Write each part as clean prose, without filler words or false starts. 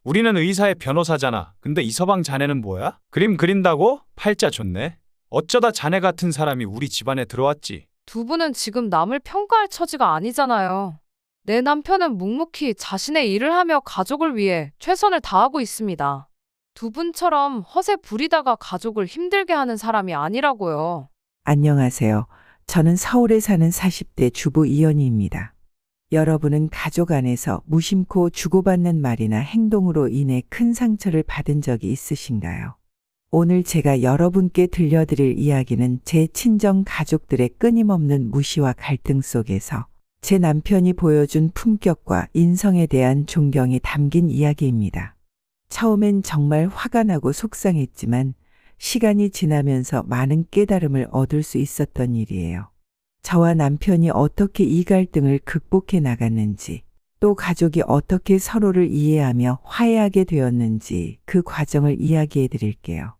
우리는 의사의 변호사잖아. 근데 이서방 자네는 뭐야? 그림 그린다고? 팔자 좋네. 어쩌다 자네 같은 사람이 우리 집안에 들어왔지. 두 분은 지금 남을 평가할 처지가 아니잖아요. 내 남편은 묵묵히 자신의 일을 하며 가족을 위해 최선을 다하고 있습니다. 두 분처럼 허세 부리다가 가족을 힘들게 하는 사람이 아니라고요. 안녕하세요. 저는 서울에 사는 40대 주부 이연희입니다. 여러분은 가족 안에서 무심코 주고받는 말이나 행동으로 인해 큰 상처를 받은 적이 있으신가요? 오늘 제가 여러분께 들려드릴 이야기는 제 친정 가족들의 끊임없는 무시와 갈등 속에서 제 남편이 보여준 품격과 인성에 대한 존경이 담긴 이야기입니다. 처음엔 정말 화가 나고 속상했지만 시간이 지나면서 많은 깨달음을 얻을 수 있었던 일이에요. 저와 남편이 어떻게 이 갈등을 극복해 나갔는지, 또 가족이 어떻게 서로를 이해하며 화해하게 되었는지 그 과정을 이야기해 드릴게요.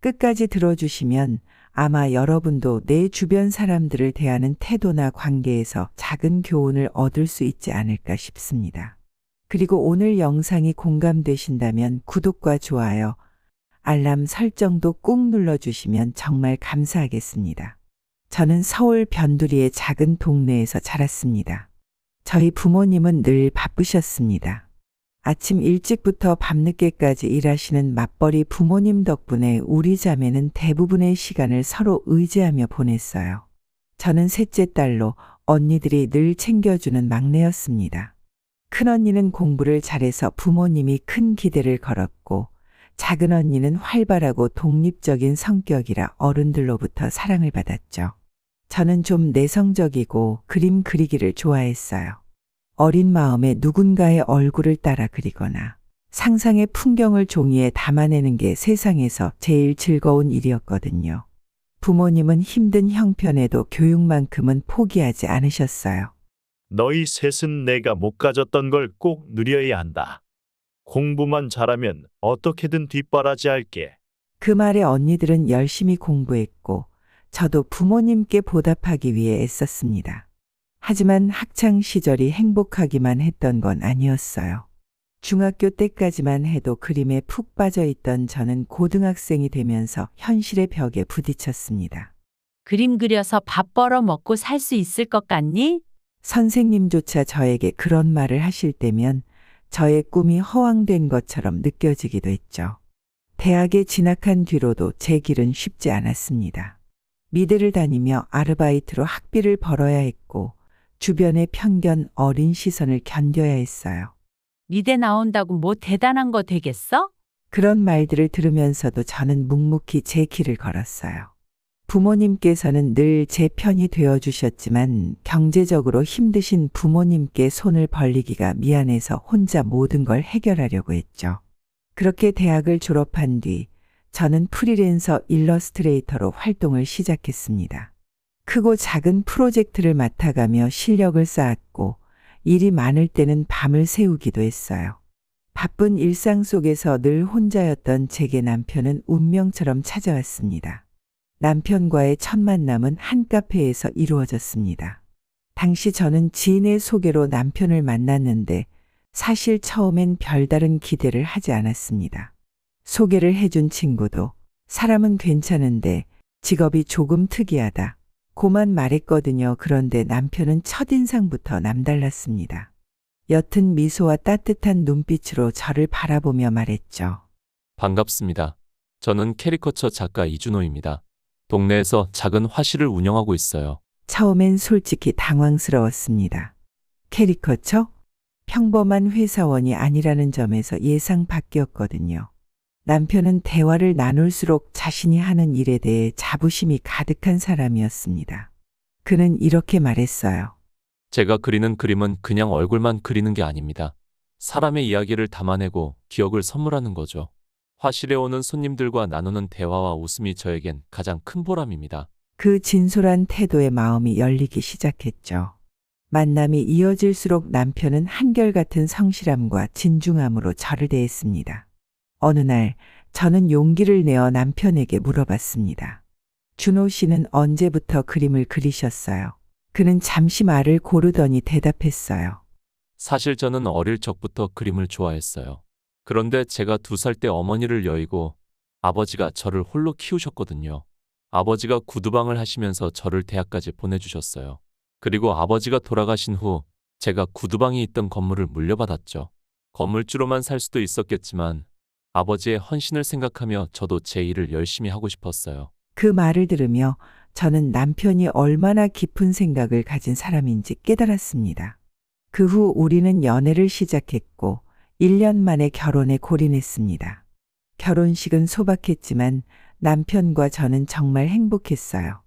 끝까지 들어주시면 아마 여러분도 내 주변 사람들을 대하는 태도나 관계에서 작은 교훈을 얻을 수 있지 않을까 싶습니다. 그리고 오늘 영상이 공감되신다면 구독과 좋아요, 알람 설정도 꾹 눌러주시면 정말 감사하겠습니다. 저는 서울 변두리의 작은 동네에서 자랐습니다. 저희 부모님은 늘 바쁘셨습니다. 아침 일찍부터 밤늦게까지 일하시는 맞벌이 부모님 덕분에 우리 자매는 대부분의 시간을 서로 의지하며 보냈어요. 저는 셋째 딸로 언니들이 늘 챙겨주는 막내였습니다. 큰언니는 공부를 잘해서 부모님이 큰 기대를 걸었고, 작은 언니는 활발하고 독립적인 성격이라 어른들로부터 사랑을 받았죠. 저는 좀 내성적이고 그림 그리기를 좋아했어요. 어린 마음에 누군가의 얼굴을 따라 그리거나 상상의 풍경을 종이에 담아내는 게 세상에서 제일 즐거운 일이었거든요. 부모님은 힘든 형편에도 교육만큼은 포기하지 않으셨어요. 너희 셋은 내가 못 가졌던 걸 꼭 누려야 한다. 공부만 잘하면 어떻게든 뒷바라지할게. 그 말에 언니들은 열심히 공부했고 저도 부모님께 보답하기 위해 애썼습니다. 하지만 학창 시절이 행복하기만 했던 건 아니었어요. 중학교 때까지만 해도 그림에 푹 빠져 있던 저는 고등학생이 되면서 현실의 벽에 부딪혔습니다. 그림 그려서 밥 벌어 먹고 살 수 있을 것 같니? 선생님조차 저에게 그런 말을 하실 때면 저의 꿈이 허황된 것처럼 느껴지기도 했죠. 대학에 진학한 뒤로도 제 길은 쉽지 않았습니다. 미대를 다니며 아르바이트로 학비를 벌어야 했고 주변의 편견, 어린 시선을 견뎌야 했어요. 미대 나온다고 뭐 대단한 거 되겠어? 그런 말들을 들으면서도 저는 묵묵히 제 길을 걸었어요. 부모님께서는 늘 제 편이 되어주셨지만 경제적으로 힘드신 부모님께 손을 벌리기가 미안해서 혼자 모든 걸 해결하려고 했죠. 그렇게 대학을 졸업한 뒤 저는 프리랜서 일러스트레이터로 활동을 시작했습니다. 크고 작은 프로젝트를 맡아가며 실력을 쌓았고 일이 많을 때는 밤을 새우기도 했어요. 바쁜 일상 속에서 늘 혼자였던 제게 남편은 운명처럼 찾아왔습니다. 남편과의 첫 만남은 한 카페에서 이루어졌습니다. 당시 저는 지인의 소개로 남편을 만났는데 사실 처음엔 별다른 기대를 하지 않았습니다. 소개를 해준 친구도 사람은 괜찮은데 직업이 조금 특이하다 고만 말했거든요. 그런데 남편은 첫인상부터 남달랐습니다. 옅은 미소와 따뜻한 눈빛으로 저를 바라보며 말했죠. 반갑습니다. 저는 캐리커처 작가 이준호입니다. 동네에서 작은 화실을 운영하고 있어요. 처음엔 솔직히 당황스러웠습니다. 캐리커처? 평범한 회사원이 아니라는 점에서 예상 밖이었거든요. 남편은 대화를 나눌수록 자신이 하는 일에 대해 자부심이 가득한 사람이었습니다. 그는 이렇게 말했어요. 제가 그리는 그림은 그냥 얼굴만 그리는 게 아닙니다. 사람의 이야기를 담아내고 기억을 선물하는 거죠. 화실에 오는 손님들과 나누는 대화와 웃음이 저에겐 가장 큰 보람입니다. 그 진솔한 태도에 마음이 열리기 시작했죠. 만남이 이어질수록 남편은 한결같은 성실함과 진중함으로 저를 대했습니다. 어느 날 저는 용기를 내어 남편에게 물어봤습니다. 준호 씨는 언제부터 그림을 그리셨어요? 그는 잠시 말을 고르더니 대답했어요. 사실 저는 어릴 적부터 그림을 좋아했어요. 그런데 제가 2살 때 어머니를 여의고 아버지가 저를 홀로 키우셨거든요. 아버지가 구두방을 하시면서 저를 대학까지 보내주셨어요. 그리고 아버지가 돌아가신 후 제가 구두방이 있던 건물을 물려받았죠. 건물주로만 살 수도 있었겠지만 아버지의 헌신을 생각하며 저도 제 일을 열심히 하고 싶었어요. 그 말을 들으며 저는 남편이 얼마나 깊은 생각을 가진 사람인지 깨달았습니다. 그 후 우리는 연애를 시작했고 1년 만에 결혼에 골인했습니다. 결혼식은 소박했지만 남편과 저는 정말 행복했어요.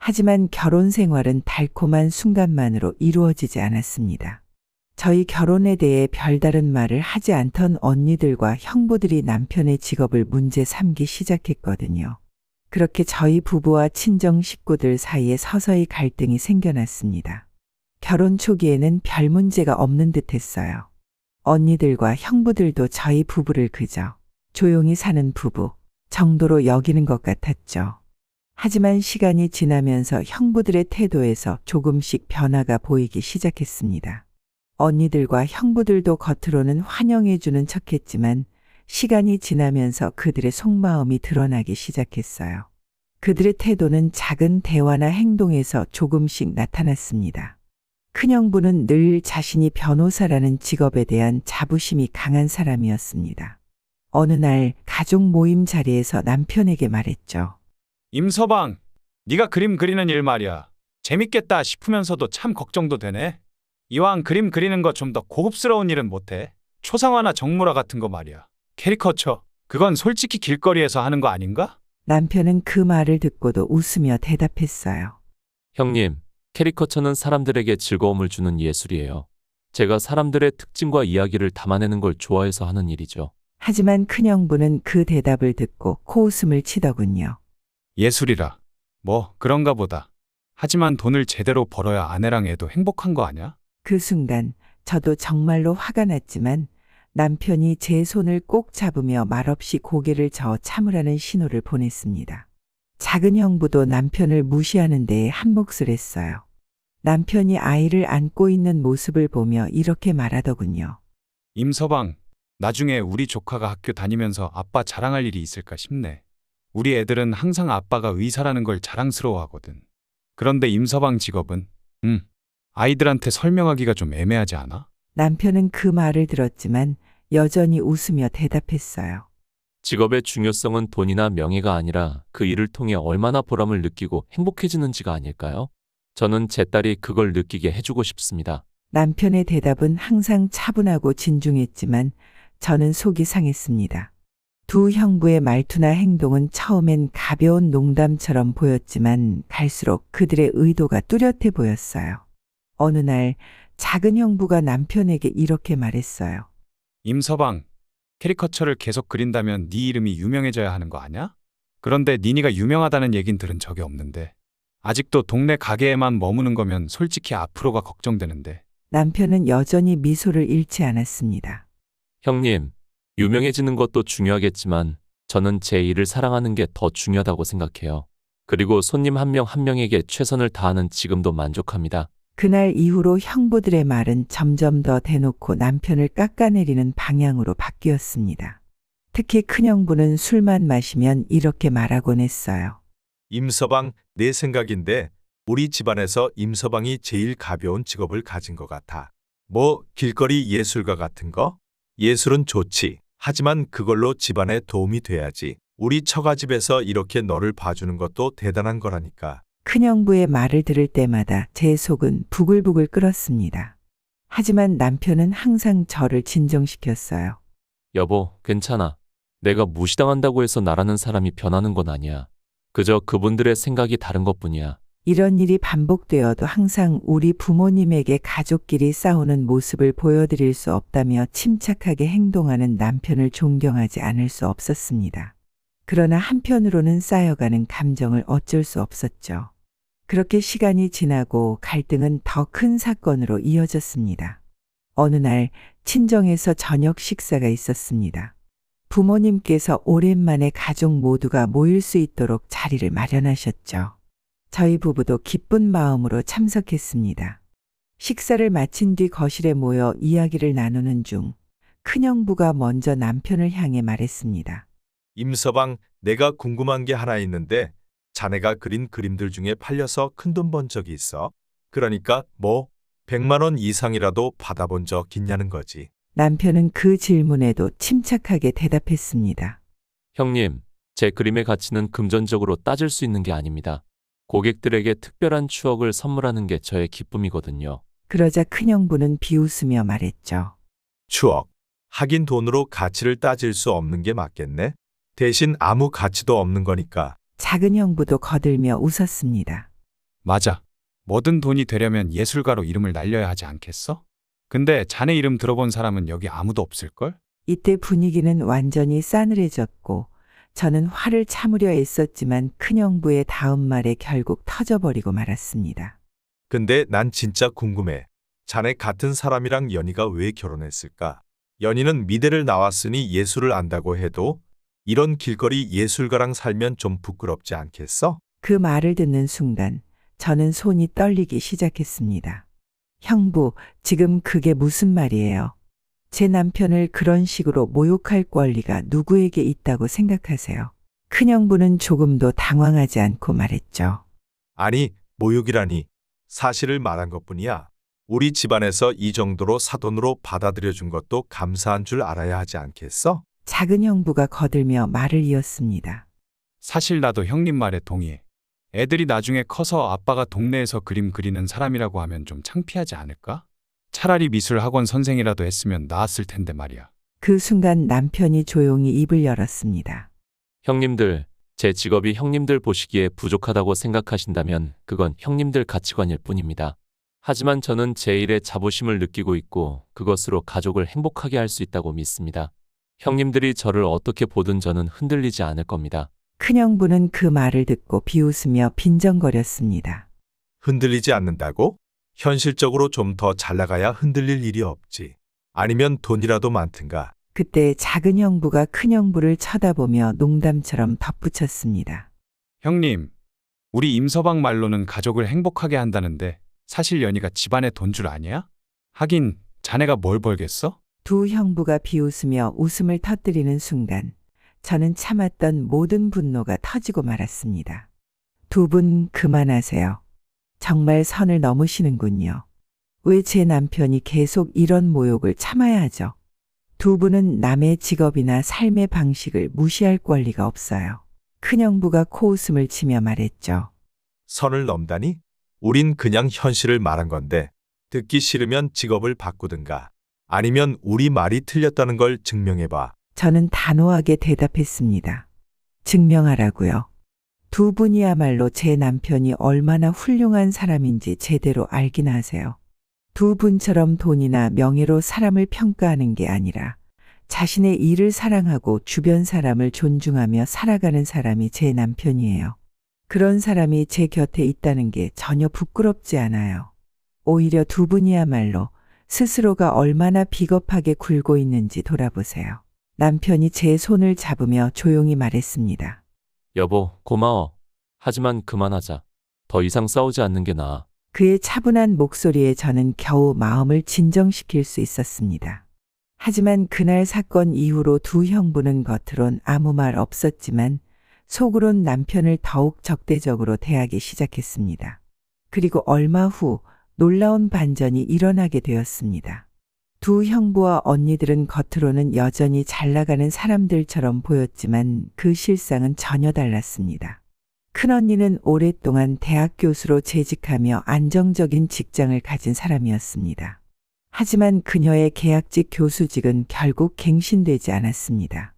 하지만 결혼 생활은 달콤한 순간만으로 이루어지지 않았습니다. 저희 결혼에 대해 별다른 말을 하지 않던 언니들과 형부들이 남편의 직업을 문제 삼기 시작했거든요. 그렇게 저희 부부와 친정 식구들 사이에 서서히 갈등이 생겨났습니다. 결혼 초기에는 별 문제가 없는 듯 했어요. 언니들과 형부들도 저희 부부를 그저 조용히 사는 부부 정도로 여기는 것 같았죠. 하지만 시간이 지나면서 형부들의 태도에서 조금씩 변화가 보이기 시작했습니다. 언니들과 형부들도 겉으로는 환영해주는 척했지만 시간이 지나면서 그들의 속마음이 드러나기 시작했어요. 그들의 태도는 작은 대화나 행동에서 조금씩 나타났습니다. 큰형부는 늘 자신이 변호사라는 직업에 대한 자부심이 강한 사람이었습니다. 어느 날 가족 모임 자리에서 남편에게 말했죠. 임서방, 네가 그림 그리는 일 말이야. 재밌겠다 싶으면서도 참 걱정도 되네. 이왕 그림 그리는 거 좀 더 고급스러운 일은 못해? 초상화나 정물화 같은 거 말이야. 캐리커처, 그건 솔직히 길거리에서 하는 거 아닌가? 남편은 그 말을 듣고도 웃으며 대답했어요. 형님, 캐리커처는 사람들에게 즐거움을 주는 예술이에요. 제가 사람들의 특징과 이야기를 담아내는 걸 좋아해서 하는 일이죠. 하지만 큰형부는 그 대답을 듣고 코웃음을 치더군요. 예술이라. 뭐 그런가 보다. 하지만 돈을 제대로 벌어야 아내랑 애도 행복한 거 아냐? 그 순간 저도 정말로 화가 났지만 남편이 제 손을 꼭 잡으며 말없이 고개를 저어 참으라는 신호를 보냈습니다. 작은 형부도 남편을 무시하는 데에 한몫을 했어요. 남편이 아이를 안고 있는 모습을 보며 이렇게 말하더군요. 임서방, 나중에 우리 조카가 학교 다니면서 아빠 자랑할 일이 있을까 싶네. 우리 애들은 항상 아빠가 의사라는 걸 자랑스러워하거든. 그런데 임서방 직업은 아이들한테 설명하기가 좀 애매하지 않아? 남편은 그 말을 들었지만 여전히 웃으며 대답했어요. 직업의 중요성은 돈이나 명예가 아니라 그 일을 통해 얼마나 보람을 느끼고 행복해지는지가 아닐까요? 저는 제 딸이 그걸 느끼게 해주고 싶습니다. 남편의 대답은 항상 차분하고 진중했지만 저는 속이 상했습니다. 두 형부의 말투나 행동은 처음엔 가벼운 농담처럼 보였지만 갈수록 그들의 의도가 뚜렷해 보였어요. 어느 날 작은 형부가 남편에게 이렇게 말했어요. 임서방, 캐리커처를 계속 그린다면 네 이름이 유명해져야 하는 거 아냐? 그런데 니니가 유명하다는 얘긴 들은 적이 없는데 아직도 동네 가게에만 머무는 거면 솔직히 앞으로가 걱정되는데. 남편은 여전히 미소를 잃지 않았습니다. 형님, 유명해지는 것도 중요하겠지만 저는 제 일을 사랑하는 게 더 중요하다고 생각해요. 그리고 손님 한 명 한 명에게 최선을 다하는 지금도 만족합니다. 그날 이후로 형부들의 말은 점점 더 대놓고 남편을 깎아내리는 방향으로 바뀌었습니다. 특히 큰형부는 술만 마시면 이렇게 말하곤 했어요. 임서방, 내 생각인데 우리 집안에서 임서방이 제일 가벼운 직업을 가진 것 같아. 뭐 길거리 예술가 같은 거? 예술은 좋지. 하지만 그걸로 집안에 도움이 돼야지. 우리 처가집에서 이렇게 너를 봐주는 것도 대단한 거라니까. 큰형부의 말을 들을 때마다 제 속은 부글부글 끓었습니다. 하지만 남편은 항상 저를 진정시켰어요. 여보, 괜찮아. 내가 무시당한다고 해서 나라는 사람이 변하는 건 아니야. 그저 그분들의 생각이 다른 것뿐이야. 이런 일이 반복되어도 항상 우리 부모님에게 가족끼리 싸우는 모습을 보여드릴 수 없다며 침착하게 행동하는 남편을 존경하지 않을 수 없었습니다. 그러나 한편으로는 쌓여가는 감정을 어쩔 수 없었죠. 그렇게 시간이 지나고 갈등은 더 큰 사건으로 이어졌습니다. 어느 날 친정에서 저녁 식사가 있었습니다. 부모님께서 오랜만에 가족 모두가 모일 수 있도록 자리를 마련하셨죠. 저희 부부도 기쁜 마음으로 참석했습니다. 식사를 마친 뒤 거실에 모여 이야기를 나누는 중 큰형부가 먼저 남편을 향해 말했습니다. 임서방, 내가 궁금한 게 하나 있는데 자네가 그린 그림들 중에 팔려서 큰돈 번 적이 있어? 그러니까 100만 원 이상이라도 받아본 적 있냐는 거지. 남편은 그 질문에도 침착하게 대답했습니다. 형님, 제 그림의 가치는 금전적으로 따질 수 있는 게 아닙니다. 고객들에게 특별한 추억을 선물하는 게 저의 기쁨이거든요. 그러자 큰형부는 비웃으며 말했죠. 추억. 하긴 돈으로 가치를 따질 수 없는 게 맞겠네. 대신 아무 가치도 없는 거니까. 작은 형부도 거들며 웃었습니다. 맞아. 뭐든 돈이 되려면 예술가로 이름을 날려야 하지 않겠어? 근데 자네 이름 들어본 사람은 여기 아무도 없을걸? 이때 분위기는 완전히 싸늘해졌고 저는 화를 참으려 애썼지만 큰형부의 다음 말에 결국 터져버리고 말았습니다. 근데 난 진짜 궁금해. 자네 같은 사람이랑 연희가 왜 결혼했을까? 연희는 미대를 나왔으니 예술을 안다고 해도 이런 길거리 예술가랑 살면 좀 부끄럽지 않겠어? 그 말을 듣는 순간 저는 손이 떨리기 시작했습니다. 형부, 지금 그게 무슨 말이에요? 제 남편을 그런 식으로 모욕할 권리가 누구에게 있다고 생각하세요? 큰형부는 조금도 당황하지 않고 말했죠. 아니, 모욕이라니. 사실을 말한 것뿐이야. 우리 집안에서 이 정도로 사돈으로 받아들여 준 것도 감사한 줄 알아야 하지 않겠어? 작은 형부가 거들며 말을 이었습니다. 사실 나도 형님 말에 동의해. 애들이 나중에 커서 아빠가 동네에서 그림 그리는 사람이라고 하면 좀 창피하지 않을까? 차라리 미술 학원 선생이라도 했으면 나았을 텐데 말이야. 그 순간 남편이 조용히 입을 열었습니다. 형님들, 제 직업이 형님들 보시기에 부족하다고 생각하신다면 그건 형님들 가치관일 뿐입니다. 하지만 저는 제 일에 자부심을 느끼고 있고 그것으로 가족을 행복하게 할 수 있다고 믿습니다. 형님들이 저를 어떻게 보든 저는 흔들리지 않을 겁니다. 큰형부는 그 말을 듣고 비웃으며 빈정거렸습니다. 흔들리지 않는다고? 현실적으로 좀 더 잘 나가야 흔들릴 일이 없지. 아니면 돈이라도 많든가. 그때 작은 형부가 큰 형부를 쳐다보며 농담처럼 덧붙였습니다. 형님, 우리 임서방 말로는 가족을 행복하게 한다는데 사실 연희가 집안에 돈 줄 아냐? 하긴 자네가 뭘 벌겠어? 두 형부가 비웃으며 웃음을 터뜨리는 순간 저는 참았던 모든 분노가 터지고 말았습니다. 두 분 그만하세요. 정말 선을 넘으시는군요. 왜 제 남편이 계속 이런 모욕을 참아야 하죠? 두 분은 남의 직업이나 삶의 방식을 무시할 권리가 없어요. 큰형부가 코웃음을 치며 말했죠. 선을 넘다니? 우린 그냥 현실을 말한 건데 듣기 싫으면 직업을 바꾸든가 아니면 우리 말이 틀렸다는 걸 증명해봐. 저는 단호하게 대답했습니다. 증명하라고요. 두 분이야말로 제 남편이 얼마나 훌륭한 사람인지 제대로 알긴 하세요. 두 분처럼 돈이나 명예로 사람을 평가하는 게 아니라 자신의 일을 사랑하고 주변 사람을 존중하며 살아가는 사람이 제 남편이에요. 그런 사람이 제 곁에 있다는 게 전혀 부끄럽지 않아요. 오히려 두 분이야말로 스스로가 얼마나 비겁하게 굴고 있는지 돌아보세요. 남편이 제 손을 잡으며 조용히 말했습니다. 여보, 고마워. 하지만 그만하자. 더 이상 싸우지 않는 게 나아. 그의 차분한 목소리에 저는 겨우 마음을 진정시킬 수 있었습니다. 하지만 그날 사건 이후로 두 형부는 겉으론 아무 말 없었지만 속으론 남편을 더욱 적대적으로 대하기 시작했습니다. 그리고 얼마 후 놀라운 반전이 일어나게 되었습니다. 두 형부와 언니들은 겉으로는 여전히 잘 나가는 사람들처럼 보였지만 그 실상은 전혀 달랐습니다. 큰언니는 오랫동안 대학 교수로 재직하며 안정적인 직장을 가진 사람이었습니다. 하지만 그녀의 계약직 교수직은 결국 갱신되지 않았습니다.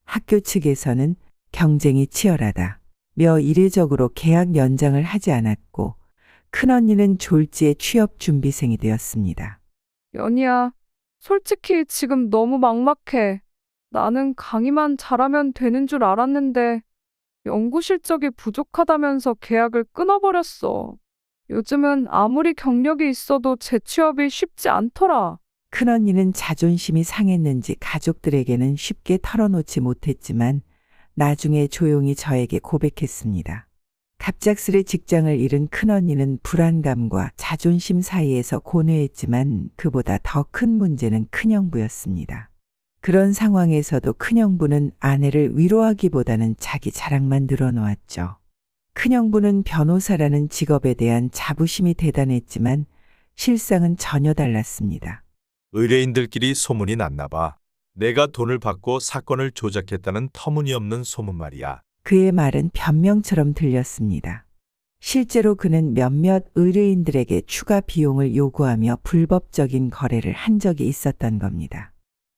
학교 측에서는 경쟁이 치열하다며 이례적으로 계약 연장을 하지 않았고 큰언니는 졸지에 취업 준비생이 되었습니다. 연희야, 솔직히 지금 너무 막막해. 나는 강의만 잘하면 되는 줄 알았는데 연구 실적이 부족하다면서 계약을 끊어버렸어. 요즘은 아무리 경력이 있어도 재취업이 쉽지 않더라. 큰언니는 자존심이 상했는지 가족들에게는 쉽게 털어놓지 못했지만 나중에 조용히 저에게 고백했습니다. 갑작스레 직장을 잃은 큰언니는 불안감과 자존심 사이에서 고뇌했지만 그보다 더 큰 문제는 큰형부였습니다. 그런 상황에서도 큰형부는 아내를 위로하기보다는 자기 자랑만 늘어놓았죠. 큰형부는 변호사라는 직업에 대한 자부심이 대단했지만 실상은 전혀 달랐습니다. 의뢰인들끼리 소문이 났나 봐. 내가 돈을 받고 사건을 조작했다는 터무니없는 소문 말이야. 그의 말은 변명처럼 들렸습니다. 실제로 그는 몇몇 의뢰인들에게 추가 비용을 요구하며 불법적인 거래를 한 적이 있었던 겁니다.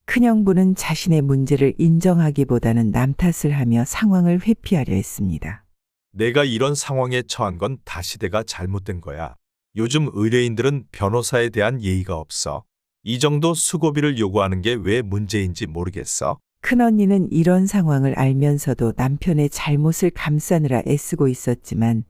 큰형부는 자신의 문제를 인정하기보다는 남 탓을 하며 상황을 회피하려 했습니다. 내가 이런 상황에 처한 건 다 시대가 잘못된 거야. 요즘 의뢰인들은 변호사에 대한 예의가 없어. 이 정도 수고비를 요구하는 게 왜 문제인지 모르겠어. 큰언니는 이런 상황을 알면서도 남편의 잘못을 감싸느라 애쓰고 있었지만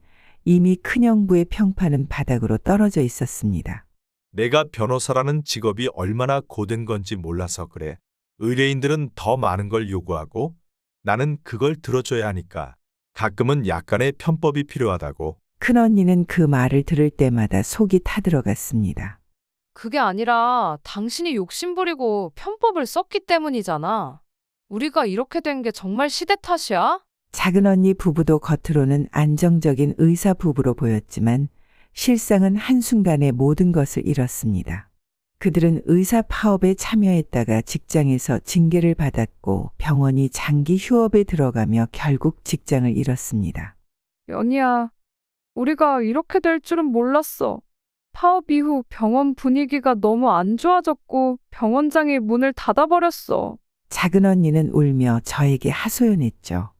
이미 큰형부의 평판은 바닥으로 떨어져 있었습니다. 내가 변호사라는 직업이 얼마나 고된 건지 몰라서 그래. 의뢰인들은 더 많은 걸 요구하고 나는 그걸 들어줘야 하니까 가끔은 약간의 편법이 필요하다고. 큰언니는 그 말을 들을 때마다 속이 타들어갔습니다. 그게 아니라 당신이 욕심부리고 편법을 썼기 때문이잖아. 우리가 이렇게 된 게 정말 시대 탓이야? 작은언니 부부도 겉으로는 안정적인 의사 부부로 보였지만 실상은 한순간에 모든 것을 잃었습니다. 그들은 의사 파업에 참여했다가 직장에서 징계를 받았고 병원이 장기 휴업에 들어가며 결국 직장을 잃었습니다. 연희야, 우리가 이렇게 될 줄은 몰랐어. 파업 이후 병원 분위기가 너무 안 좋아졌고 병원장이 문을 닫아버렸어. 작은언니는 울며 저에게 하소연했죠.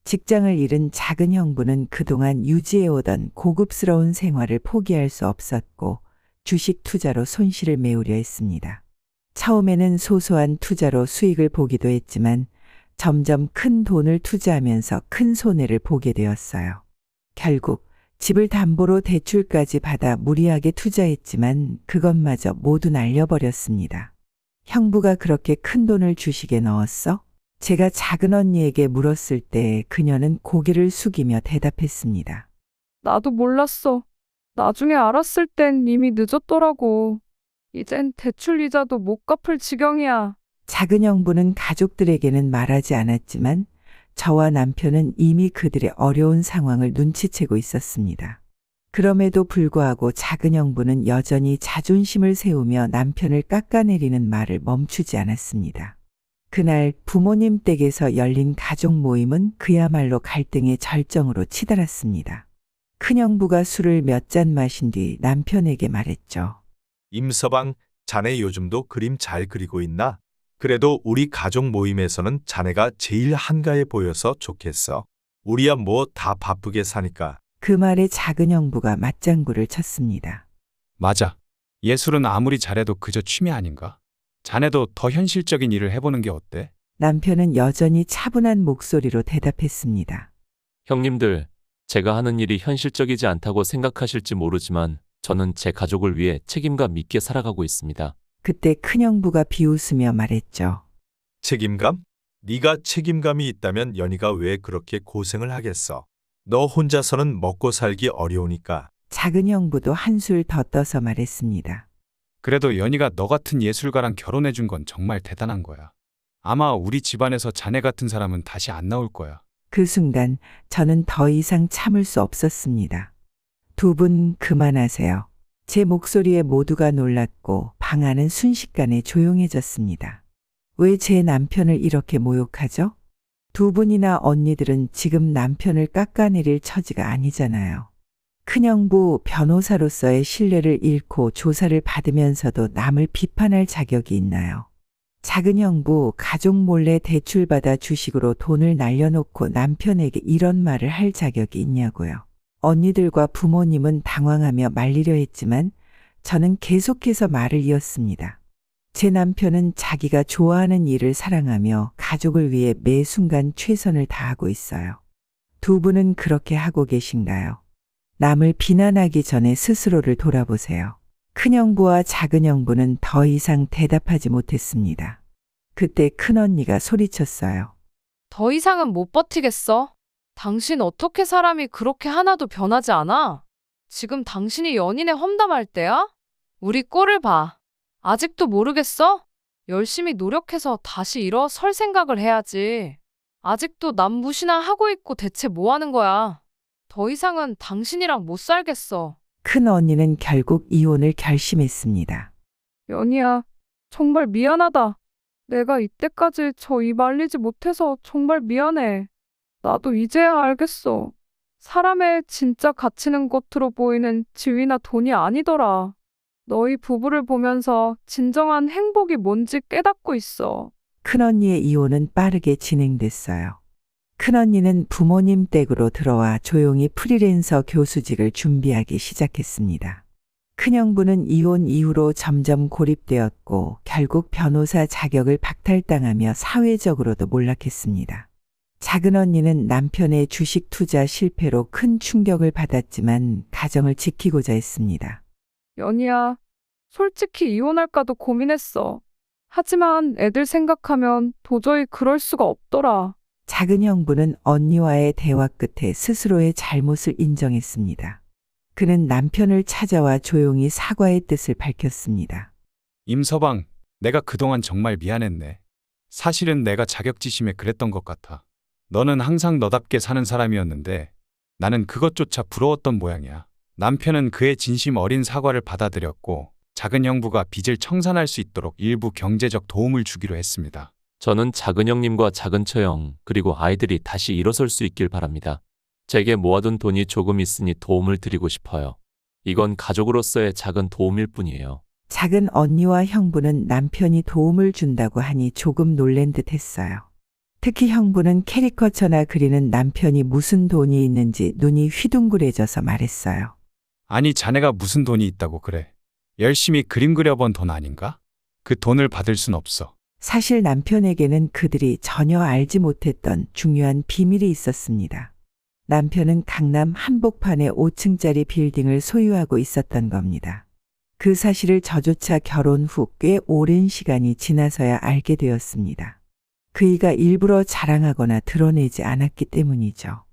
직장을 잃은 작은 형부는 그동안 유지해오던 고급스러운 생활을 포기할 수 없었고 주식 투자로 손실을 메우려 했습니다. 처음에는 소소한 투자로 수익을 보기도 했지만 점점 큰 돈을 투자하면서 큰 손해를 보게 되었어요. 결국 집을 담보로 대출까지 받아 무리하게 투자했지만 그것마저 모두 날려버렸습니다. 형부가 그렇게 큰 돈을 주식에 넣었어? 제가 작은 언니에게 물었을 때 그녀는 고개를 숙이며 대답했습니다. 나도 몰랐어. 나중에 알았을 땐 이미 늦었더라고. 이젠 대출 이자도 못 갚을 지경이야. 작은 형부는 가족들에게는 말하지 않았지만 저와 남편은 이미 그들의 어려운 상황을 눈치채고 있었습니다. 그럼에도 불구하고 작은 형부는 여전히 자존심을 세우며 남편을 깎아내리는 말을 멈추지 않았습니다. 그날 부모님 댁에서 열린 가족 모임은 그야말로 갈등의 절정으로 치달았습니다. 큰형부가 술을 몇 잔 마신 뒤 남편에게 말했죠. 임서방, 자네 요즘도 그림 잘 그리고 있나? 그래도 우리 가족 모임에서는 자네가 제일 한가해 보여서 좋겠어. 우리야 뭐 다 바쁘게 사니까. 그 말에 작은 형부가 맞장구를 쳤습니다. 맞아. 예술은 아무리 잘해도 그저 취미 아닌가? 자네도 더 현실적인 일을 해보는 게 어때? 남편은 여전히 차분한 목소리로 대답했습니다. 형님들, 제가 하는 일이 현실적이지 않다고 생각하실지 모르지만 저는 제 가족을 위해 책임감 있게 살아가고 있습니다. 그때 큰형부가 비웃으며 말했죠. 책임감? 네가 책임감이 있다면 연희가 왜 그렇게 고생을 하겠어? 너 혼자서는 먹고 살기 어려우니까. 작은 형부도 한술 더 떠서 말했습니다. 그래도 연희가 너 같은 예술가랑 결혼해준 건 정말 대단한 거야. 아마 우리 집안에서 자네 같은 사람은 다시 안 나올 거야. 그 순간 저는 더 이상 참을 수 없었습니다. 두 분 그만하세요. 제 목소리에 모두가 놀랐고 방 안은 순식간에 조용해졌습니다. 왜 제 남편을 이렇게 모욕하죠? 두 분이나 언니들은 지금 남편을 깎아내릴 처지가 아니잖아요. 큰형부 변호사로서의 신뢰를 잃고 조사를 받으면서도 남을 비판할 자격이 있나요? 작은 형부 가족 몰래 대출받아 주식으로 돈을 날려놓고 남편에게 이런 말을 할 자격이 있냐고요. 언니들과 부모님은 당황하며 말리려 했지만 저는 계속해서 말을 이었습니다. 제 남편은 자기가 좋아하는 일을 사랑하며 가족을 위해 매 순간 최선을 다하고 있어요. 두 분은 그렇게 하고 계신가요? 남을 비난하기 전에 스스로를 돌아보세요. 큰형부와 작은형부는 더 이상 대답하지 못했습니다. 그때 큰언니가 소리쳤어요. 더 이상은 못 버티겠어. 당신 어떻게 사람이 그렇게 하나도 변하지 않아? 지금 당신이 연인에 험담할 때야? 우리 꼴을 봐. 아직도 모르겠어? 열심히 노력해서 다시 일어설 생각을 해야지. 아직도 남 무시나 하고 있고 대체 뭐 하는 거야? 더 이상은 당신이랑 못 살겠어. 큰 언니는 결국 이혼을 결심했습니다. 연희야, 정말 미안하다. 내가 이때까지 저 입 말리지 못해서 정말 미안해. 나도 이제야 알겠어. 사람의 진짜 가치는 겉으로 보이는 지위나 돈이 아니더라. 너희 부부를 보면서 진정한 행복이 뭔지 깨닫고 있어. 큰언니의 이혼은 빠르게 진행됐어요. 큰언니는 부모님 댁으로 들어와 조용히 프리랜서 교수직을 준비하기 시작했습니다. 큰형부는 이혼 이후로 점점 고립되었고 결국 변호사 자격을 박탈당하며 사회적으로도 몰락했습니다. 작은 언니는 남편의 주식 투자 실패로 큰 충격을 받았지만 가정을 지키고자 했습니다. 연희야, 솔직히 이혼할까도 고민했어. 하지만 애들 생각하면 도저히 그럴 수가 없더라. 작은 형부는 언니와의 대화 끝에 스스로의 잘못을 인정했습니다. 그는 남편을 찾아와 조용히 사과의 뜻을 밝혔습니다. 임서방, 내가 그동안 정말 미안했네. 사실은 내가 자격지심에 그랬던 것 같아. 너는 항상 너답게 사는 사람이었는데 나는 그것조차 부러웠던 모양이야. 남편은 그의 진심 어린 사과를 받아들였고 작은 형부가 빚을 청산할 수 있도록 일부 경제적 도움을 주기로 했습니다. 저는 작은 형님과 작은 처형 그리고 아이들이 다시 일어설 수 있길 바랍니다. 제게 모아둔 돈이 조금 있으니 도움을 드리고 싶어요. 이건 가족으로서의 작은 도움일 뿐이에요. 작은 언니와 형부는 남편이 도움을 준다고 하니 조금 놀란 듯 했어요. 특히 형부는 캐리커처나 그리는 남편이 무슨 돈이 있는지 눈이 휘둥그레져서 말했어요. 아니, 자네가 무슨 돈이 있다고 그래. 열심히 그림 그려본 돈 아닌가? 그 돈을 받을 순 없어. 사실 남편에게는 그들이 전혀 알지 못했던 중요한 비밀이 있었습니다. 남편은 강남 한복판의 5층짜리 빌딩을 소유하고 있었던 겁니다. 그 사실을 저조차 결혼 후 꽤 오랜 시간이 지나서야 알게 되었습니다. 그이가 일부러 자랑하거나 드러내지 않았기 때문이죠.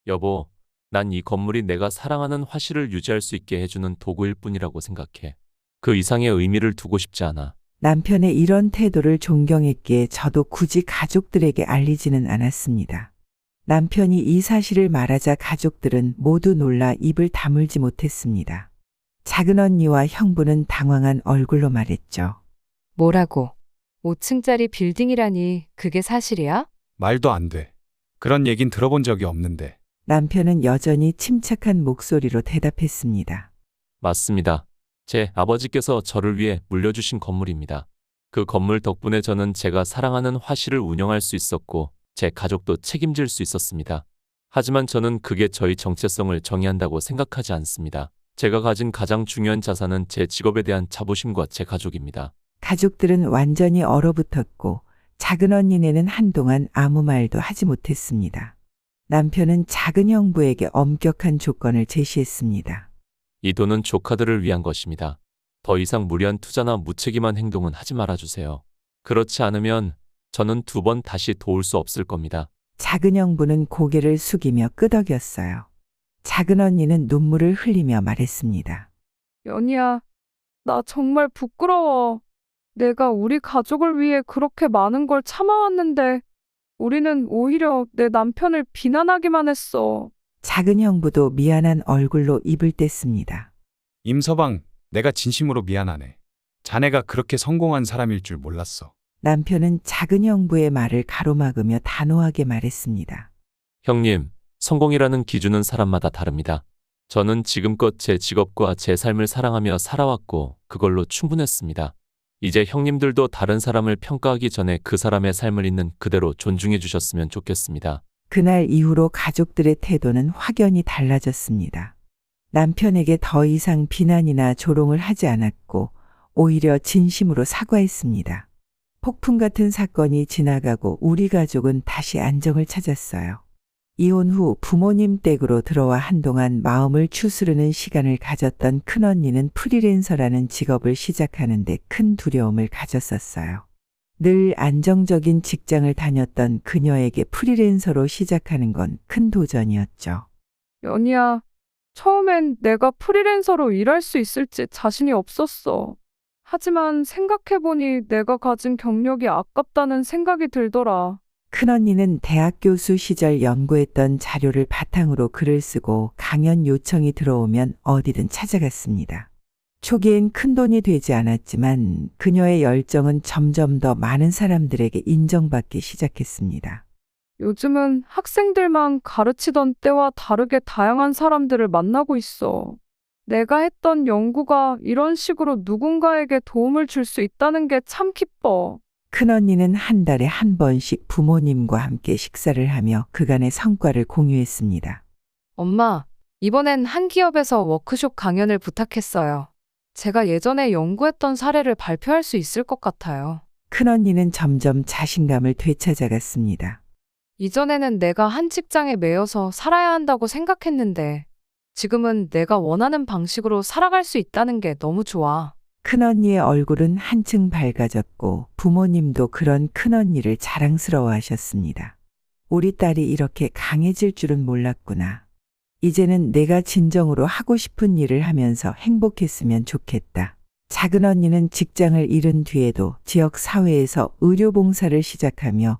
여보, 난 이 건물이 내가 사랑하는 화실을 유지할 수 있게 해주는 도구일 뿐이라고 생각해. 그 이상의 의미를 두고 싶지 않아. 남편의 이런 태도를 존경했기에 저도 굳이 가족들에게 알리지는 않았습니다. 남편이 이 사실을 말하자 가족들은 모두 놀라 입을 다물지 못했습니다. 작은 언니와 형부는 당황한 얼굴로 말했죠. 뭐라고? 5층짜리 빌딩이라니 그게 사실이야? 말도 안 돼. 그런 얘긴 들어본 적이 없는데. 남편은 여전히 침착한 목소리로 대답했습니다. 맞습니다. 제 아버지께서 저를 위해 물려주신 건물입니다. 그 건물 덕분에 저는 제가 사랑하는 화실을 운영할 수 있었고 제 가족도 책임질 수 있었습니다. 하지만 저는 그게 저희 정체성을 정의한다고 생각하지 않습니다. 제가 가진 가장 중요한 자산은 제 직업에 대한 자부심과 제 가족입니다. 가족들은 완전히 얼어붙었고 작은 언니네는 한동안 아무 말도 하지 못했습니다. 남편은 작은 형부에게 엄격한 조건을 제시했습니다. 이 돈은 조카들을 위한 것입니다. 더 이상 무리한 투자나 무책임한 행동은 하지 말아주세요. 그렇지 않으면 저는 2번 다시 도울 수 없을 겁니다. 작은 형부는 고개를 숙이며 끄덕였어요. 작은 언니는 눈물을 흘리며 말했습니다. 연희야, 나 정말 부끄러워. 내가 우리 가족을 위해 그렇게 많은 걸 참아왔는데 우리는 오히려 내 남편을 비난하기만 했어. 작은 형부도 미안한 얼굴로 입을 뗐습니다. 임서방, 내가 진심으로 미안하네. 자네가 그렇게 성공한 사람일 줄 몰랐어. 남편은 작은 형부의 말을 가로막으며 단호하게 말했습니다. 형님, 성공이라는 기준은 사람마다 다릅니다. 저는 지금껏 제 직업과 제 삶을 사랑하며 살아왔고 그걸로 충분했습니다. 이제 형님들도 다른 사람을 평가하기 전에 그 사람의 삶을 있는 그대로 존중해 주셨으면 좋겠습니다. 그날 이후로 가족들의 태도는 확연히 달라졌습니다. 남편에게 더 이상 비난이나 조롱을 하지 않았고 오히려 진심으로 사과했습니다. 폭풍 같은 사건이 지나가고 우리 가족은 다시 안정을 찾았어요. 이혼 후 부모님 댁으로 들어와 한동안 마음을 추스르는 시간을 가졌던 큰언니는 프리랜서라는 직업을 시작하는데 큰 두려움을 가졌었어요. 늘 안정적인 직장을 다녔던 그녀에게 프리랜서로 시작하는 건 큰 도전이었죠. 연희야, 처음엔 내가 프리랜서로 일할 수 있을지 자신이 없었어. 하지만 생각해보니 내가 가진 경력이 아깝다는 생각이 들더라. 큰언니는 대학 교수 시절 연구했던 자료를 바탕으로 글을 쓰고 강연 요청이 들어오면 어디든 찾아갔습니다. 초기엔 큰돈이 되지 않았지만 그녀의 열정은 점점 더 많은 사람들에게 인정받기 시작했습니다. 요즘은 학생들만 가르치던 때와 다르게 다양한 사람들을 만나고 있어. 내가 했던 연구가 이런 식으로 누군가에게 도움을 줄 수 있다는 게 참 기뻐. 큰언니는 한 달에 한 번씩 부모님과 함께 식사를 하며 그간의 성과를 공유했습니다. 엄마, 이번엔 한 기업에서 워크숍 강연을 부탁했어요. 제가 예전에 연구했던 사례를 발표할 수 있을 것 같아요. 큰언니는 점점 자신감을 되찾아갔습니다. 이전에는 내가 한 직장에 매여서 살아야 한다고 생각했는데, 지금은 내가 원하는 방식으로 살아갈 수 있다는 게 너무 좋아. 큰언니의 얼굴은 한층 밝아졌고 부모님도 그런 큰언니를 자랑스러워하셨습니다. 우리 딸이 이렇게 강해질 줄은 몰랐구나. 이제는 내가 진정으로 하고 싶은 일을 하면서 행복했으면 좋겠다. 작은 언니는 직장을 잃은 뒤에도 지역 사회에서 의료봉사를 시작하며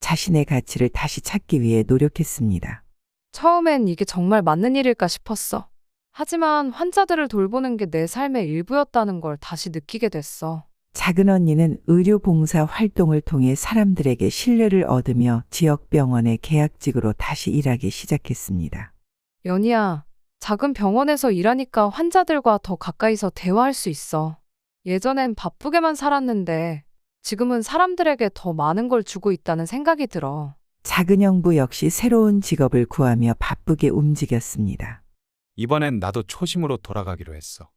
자신의 가치를 다시 찾기 위해 노력했습니다. 처음엔 이게 정말 맞는 일일까 싶었어. 하지만 환자들을 돌보는 게 내 삶의 일부였다는 걸 다시 느끼게 됐어. 작은 언니는 의료봉사 활동을 통해 사람들에게 신뢰를 얻으며 지역병원의 계약직으로 다시 일하기 시작했습니다. 연희야, 작은 병원에서 일하니까 환자들과 더 가까이서 대화할 수 있어. 예전엔 바쁘게만 살았는데 지금은 사람들에게 더 많은 걸 주고 있다는 생각이 들어. 작은 형부 역시 새로운 직업을 구하며 바쁘게 움직였습니다. 이번엔 나도 초심으로 돌아가기로 했어.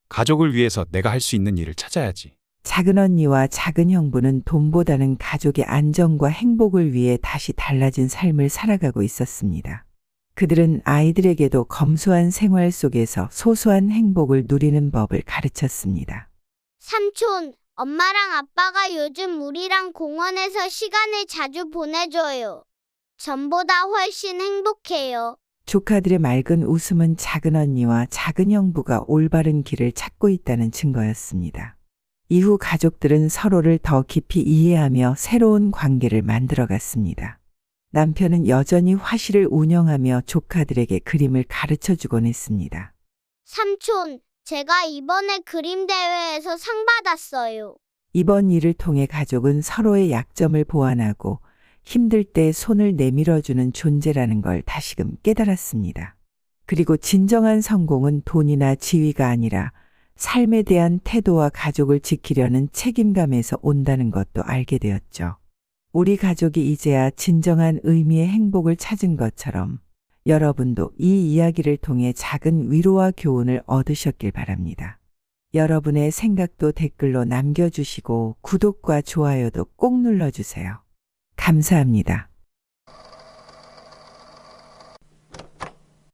가족을 위해서 내가 할 수 있는 일을 찾아야지. 작은 언니와 작은 형부는 돈보다는 가족의 안정과 행복을 위해 다시 달라진 삶을 살아가고 있었습니다. 그들은 아이들에게도 검소한 생활 속에서 소소한 행복을 누리는 법을 가르쳤습니다. 삼촌, 엄마랑 아빠가 요즘 우리랑 공원에서 시간을 자주 보내줘요. 전보다 훨씬 행복해요. 조카들의 맑은 웃음은 작은 언니와 작은 형부가 올바른 길을 찾고 있다는 증거였습니다. 이후 가족들은 서로를 더 깊이 이해하며 새로운 관계를 만들어갔습니다. 남편은 여전히 화실을 운영하며 조카들에게 그림을 가르쳐주곤 했습니다. 삼촌, 제가 이번에 그림 대회에서 상 받았어요. 이번 일을 통해 가족은 서로의 약점을 보완하고 힘들 때 손을 내밀어주는 존재라는 걸 다시금 깨달았습니다. 그리고 진정한 성공은 돈이나 지위가 아니라 삶에 대한 태도와 가족을 지키려는 책임감에서 온다는 것도 알게 되었죠. 우리 가족이 이제야 진정한 의미의 행복을 찾은 것처럼 여러분도 이 이야기를 통해 작은 위로와 교훈을 얻으셨길 바랍니다. 여러분의 생각도 댓글로 남겨주시고 구독과 좋아요도 꼭 눌러주세요. 감사합니다.